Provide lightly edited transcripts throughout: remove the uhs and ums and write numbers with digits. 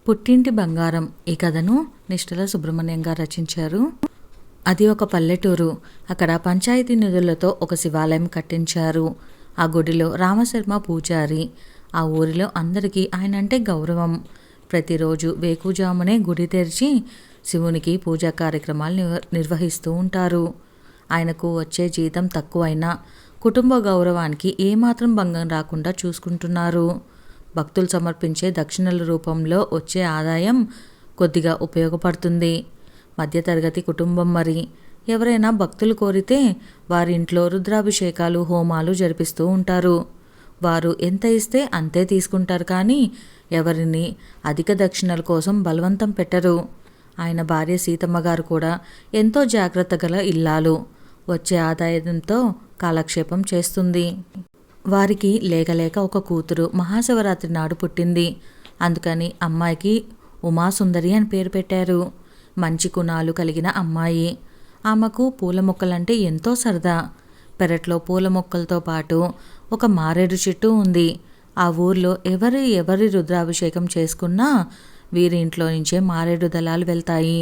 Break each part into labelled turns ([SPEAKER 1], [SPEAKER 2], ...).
[SPEAKER 1] పుట్టింటి బంగారం ఈ కథను నిష్ఠల సుబ్రహ్మణ్యం గారు రచించారు. అది ఒక పల్లెటూరు. అక్కడ పంచాయతీ నిధులతో ఒక శివాలయం కట్టించారు. ఆ గుడిలో రామశర్మ పూజారి. ఆ ఊరిలో అందరికీ ఆయన అంటే గౌరవం. ప్రతిరోజు వేకుజామునే గుడి తెరిచి శివునికి పూజా కార్యక్రమాలు నిర్వహిస్తూ ఉంటారు. ఆయనకు వచ్చే జీతం తక్కువైనా కుటుంబ గౌరవానికి ఏమాత్రం భంగం రాకుండా చూసుకుంటున్నారు. భక్తులు సమర్పించే దక్షిణల రూపంలో వచ్చే ఆదాయం కొద్దిగా ఉపయోగపడుతుంది. మధ్యతరగతి కుటుంబం మరి. ఎవరైనా భక్తులు కోరితే వారి ఇంట్లో రుద్రాభిషేకాలు హోమాలు జరిపిస్తూ ఉంటారు. వారు ఎంత ఇస్తే అంతే తీసుకుంటారు, కానీ ఎవరిని అధిక దక్షిణల కోసం బలవంతం పెట్టరు. ఆయన భార్య సీతమ్మ గారు కూడా ఎంతో జాగ్రత్త గల ఇల్లాలు. వచ్చే ఆదాయంతో కాలక్షేపం చేస్తుంది. వారికి లేక ఒక కూతురు మహాశివరాత్రి నాడు పుట్టింది. అందుకని అమ్మాయికి ఉమాసుందరి అని పేరు పెట్టారు. మంచి గుణాలు కలిగిన అమ్మాయి. ఆమెకు పూల మొక్కలంటే ఎంతో సరదా. పెరట్లో పూల మొక్కలతో పాటు ఒక మారేడు చెట్టు ఉంది. ఆ ఊర్లో ఎవరి రుద్రాభిషేకం చేసుకున్నా వీరి ఇంట్లో నుంచే మారేడు దళాలు వెళ్తాయి.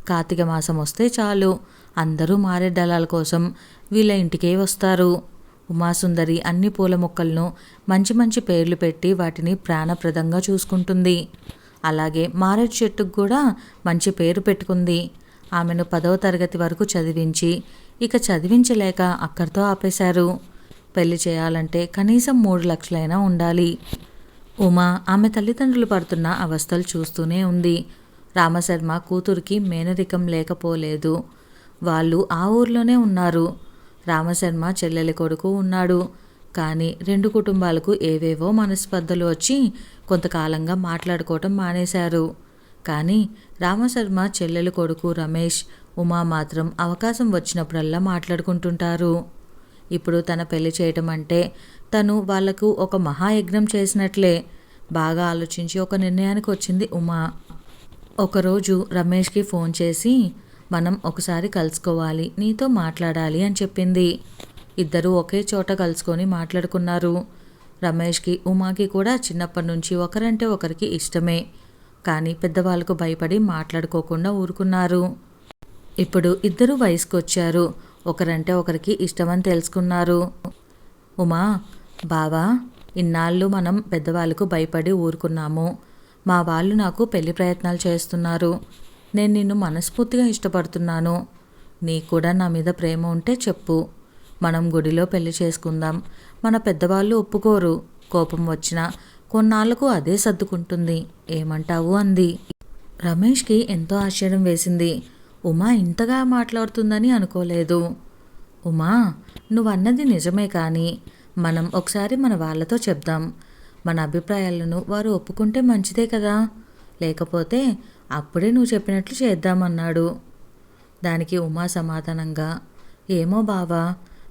[SPEAKER 1] కార్తీక మాసం వస్తే చాలు అందరూ మారేడు దళాల కోసం వీళ్ళ ఇంటికే వస్తారు. ఉమాసుందరి అన్ని పూల మొక్కలను మంచి పేర్లు పెట్టి వాటిని ప్రాణప్రదంగా చూసుకుంటుంది. అలాగే మారేడు చెట్టుకు కూడా మంచి పేరు పెట్టుకుంది. ఆమెను 10వ తరగతి వరకు చదివించి ఇక చదివించలేక అక్కడితో ఆపేశారు. పెళ్లి చేయాలంటే కనీసం 3 లక్షలైనా ఉండాలి. ఉమా ఆమె తల్లిదండ్రులు పడుతున్న అవస్థలు చూస్తూనే ఉంది. రామశర్మ కూతురికి మేనరికం లేకపోలేదు. వాళ్ళు ఆ ఊర్లోనే ఉన్నారు. రామశర్మ చెల్లెలి కొడుకు ఉన్నాడు. కానీ 2 కుటుంబాలకు ఏవేవో మనస్పర్ధలు వచ్చి కొంతకాలంగా మాట్లాడుకోవటం మానేశారు. కానీ రామశర్మ చెల్లెలి కొడుకు రమేష్, ఉమా మాత్రం అవకాశం వచ్చినప్పుడల్లా మాట్లాడుకుంటుంటారు. ఇప్పుడు తన పెళ్లి చేయటం అంటే తను వాళ్లకు ఒక మహాయజ్ఞం చేసినట్లే. బాగా ఆలోచించి ఒక నిర్ణయానికి వచ్చింది ఉమా. ఒకరోజు రమేష్కి ఫోన్ చేసి, మనం ఒకసారి కలుసుకోవాలి, నీతో మాట్లాడాలి అని చెప్పింది. ఇద్దరూ ఒకే చోట కలుసుకొని మాట్లాడుకున్నారు. రమేష్కి ఉమాకి కూడా చిన్నప్పటి నుంచి ఒకరంటే ఒకరికి ఇష్టమే. కానీ పెద్దవాళ్ళకు భయపడి మాట్లాడుకోకుండా ఊరుకున్నారు. ఇప్పుడు ఇద్దరు వయసుకు వచ్చారు. ఒకరంటే ఒకరికి ఇష్టమని తెలుసుకున్నారు. ఉమా, బావా, ఇన్నాళ్ళు మనం పెద్దవాళ్ళకు భయపడి ఊరుకున్నాము. మా వాళ్ళు నాకు పెళ్లి ప్రయత్నాలు చేస్తున్నారు. నేను నిన్ను మనస్ఫూర్తిగా ఇష్టపడుతున్నాను. నీకు కూడా నా మీద ప్రేమ ఉంటే చెప్పు. మనం గుడిలో పెళ్లి చేసుకుందాం. మన పెద్దవాళ్ళు ఒప్పుకోరు. కోపం వచ్చినా కొన్నాళ్లకు అదే సర్దుకుంటుంది. ఏమంటావు అంది. రమేష్కి ఎంతో ఆశ్చర్యం వేసింది. ఉమా ఇంతగా మాట్లాడుతుందని అనుకోలేదు. ఉమా, నువ్వన్నది నిజమే, కానీ మనం ఒకసారి మన వాళ్ళతో చెప్దాం. మన అభిప్రాయాలను వారు ఒప్పుకుంటే మంచిదే కదా. లేకపోతే అప్పుడే నువ్వు చెప్పినట్లు చేద్దామన్నాడు. దానికి ఉమా సమాధానంగా, ఏమో బావా,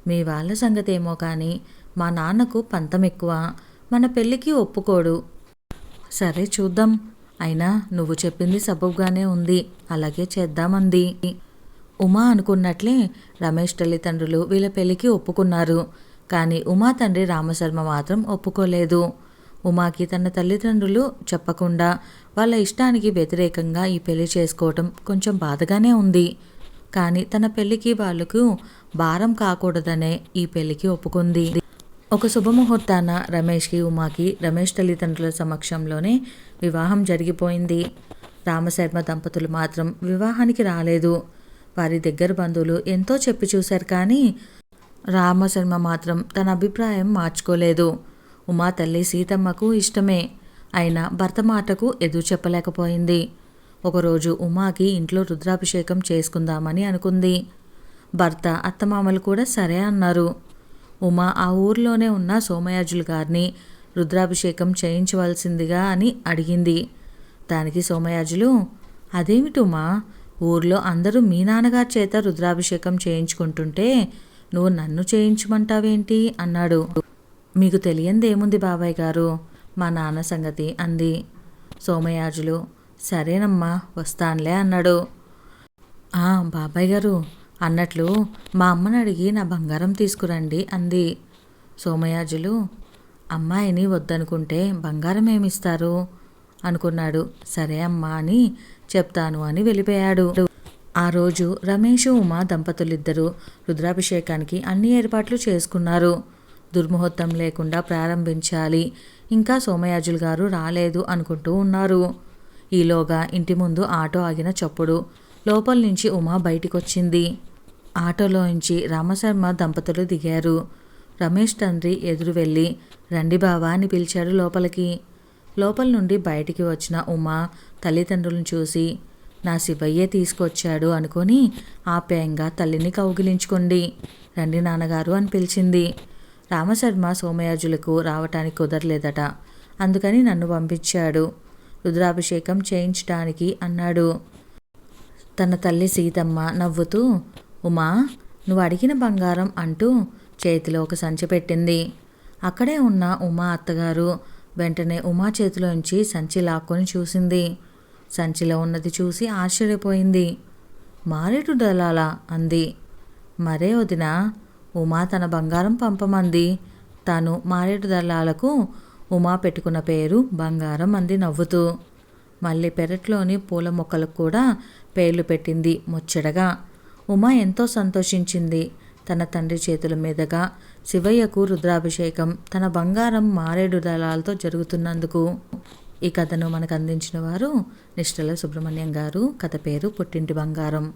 [SPEAKER 1] మీ వాళ్ళ సంగతి ఏమో కానీ మా నాన్నకు పంతం ఎక్కువ. మన పెళ్ళికి ఒప్పుకోడు. సరే చూద్దాం. అయినా నువ్వు చెప్పింది సబబుగానే ఉంది. అలాగే చేద్దామంది. ఉమా అనుకున్నట్లే రమేష్ తల్లిదండ్రులు వీళ్ళ పెళ్ళికి ఒప్పుకున్నారు. కానీ ఉమా తండ్రి రామశర్మ మాత్రం ఒప్పుకోలేదు. ఉమాకి తన తల్లిదండ్రులు చెప్పకుండా వాళ్ళ ఇష్టానికి వ్యతిరేకంగా ఈ పెళ్లి చేసుకోవటం కొంచెం బాధగానే ఉంది. కానీ తన పెళ్లికి వాళ్ళకు భారం కాకూడదనే ఈ పెళ్లికి ఒప్పుకుంది. ఒక శుభముహూర్తాన రమేష్కి ఉమాకి రమేష్ తల్లిదండ్రుల సమక్షంలోనే వివాహం జరిగిపోయింది. రామశర్మ దంపతులు మాత్రం వివాహానికి రాలేదు. వారి దగ్గర బంధువులు ఎంతో చెప్పి చూశారు, కానీ రామశర్మ మాత్రం తన అభిప్రాయం మార్చుకోలేదు. ఉమా తల్లి సీతమ్మకు ఇష్టమే. అయినా భర్త మాటకు ఎదురు చెప్పలేకపోయింది. ఒకరోజు ఉమాకి ఇంట్లో రుద్రాభిషేకం చేసుకుందామని అనుకుంది. భర్త అత్తమామలు కూడా సరే అన్నారు. ఉమా ఆ ఊర్లోనే ఉన్న సోమయాజులు గారిని రుద్రాభిషేకం చేయించవలసిందిగా అని అడిగింది. దానికి సోమయాజులు, అదేమిటి ఉమా, ఊర్లో అందరూ మీ నాన్నగారి చేత రుద్రాభిషేకం చేయించుకుంటుంటే నువ్వు నన్ను చేయించమంటావేంటి అన్నాడు. మీకు తెలియందేముంది బాబాయ్ గారు, మా నాన్న సంగతి అంది. సోమయాజులు, సరేనమ్మా వస్తానులే అన్నాడు. బాబాయ్ గారు, అన్నట్లు మా అమ్మని అడిగి నా బంగారం తీసుకురండి అంది. సోమయాజులు, అమ్మాయిని వద్దనుకుంటే బంగారం ఏమిస్తారు? అనుకున్నాడు. సరే అమ్మా అని చెప్తాను అని వెళ్ళిపోయాడు. ఆ రోజు రమేష్, ఉమా దంపతులిద్దరూ రుద్రాభిషేకానికి అన్ని ఏర్పాట్లు చేసుకున్నారు. దుర్ముహూర్తం లేకుండా ప్రారంభించాలి, ఇంకా సోమయాజులు గారు రాలేదు అనుకుంటూ ఉన్నారు. ఈలోగా ఇంటి ముందు ఆటో ఆగిన చప్పుడు లోపల నుంచి ఉమా బయటికొచ్చింది. ఆటోలోంచి రామశర్మ దంపతులు దిగారు. రమేష్ తండ్రి ఎదురు వెళ్ళి రండి బావా అని పిలిచాడు లోపలికి. లోపల నుండి బయటికి వచ్చిన ఉమా తల్లిదండ్రులను చూసి నా శివయ్యే తీసుకొచ్చాడు అనుకొని ఆప్యాయంగా తల్లిని కౌగిలించుకోండి. రండి నాన్నగారు అని పిలిచింది. రామశర్మ సోమయాజులకు రావటానికి కుదరలేదట, అందుకని నన్ను పంపించాడు రుద్రాభిషేకం చేయించడానికి అన్నాడు. తన తల్లి సీతమ్మ నవ్వుతూ ఉమా నువ్వు అడిగిన బంగారం అంటూ చేతిలో ఒక సంచి పెట్టింది. అక్కడే ఉన్న ఉమా అత్తగారు వెంటనే ఉమా చేతిలోంచి సంచి లాక్కొని చూసింది. సంచిలో ఉన్నది చూసి ఆశ్చర్యపోయింది. మారేడు దళాలా అంది. మరే వదిన, ఉమా తన బంగారం పంపమంది. తాను మారేడు దళాలకు ఉమా పెట్టుకున్న పేరు బంగారం అంది నవ్వుతూ. మళ్ళీ పెరట్లోని పూల మొక్కలకు కూడా పేర్లు పెట్టింది ముచ్చటగా. ఉమా ఎంతో సంతోషించింది. తన తండ్రి చేతుల మీదుగా శివయ్యకు రుద్రాభిషేకం తన బంగారం మారేడు దళాలతో జరుగుతున్నందుకు. ఈ కథను మనకు అందించిన వారు నిష్టల సుబ్రహ్మణ్యం గారు. కథ పేరు పుట్టింటి బంగారం.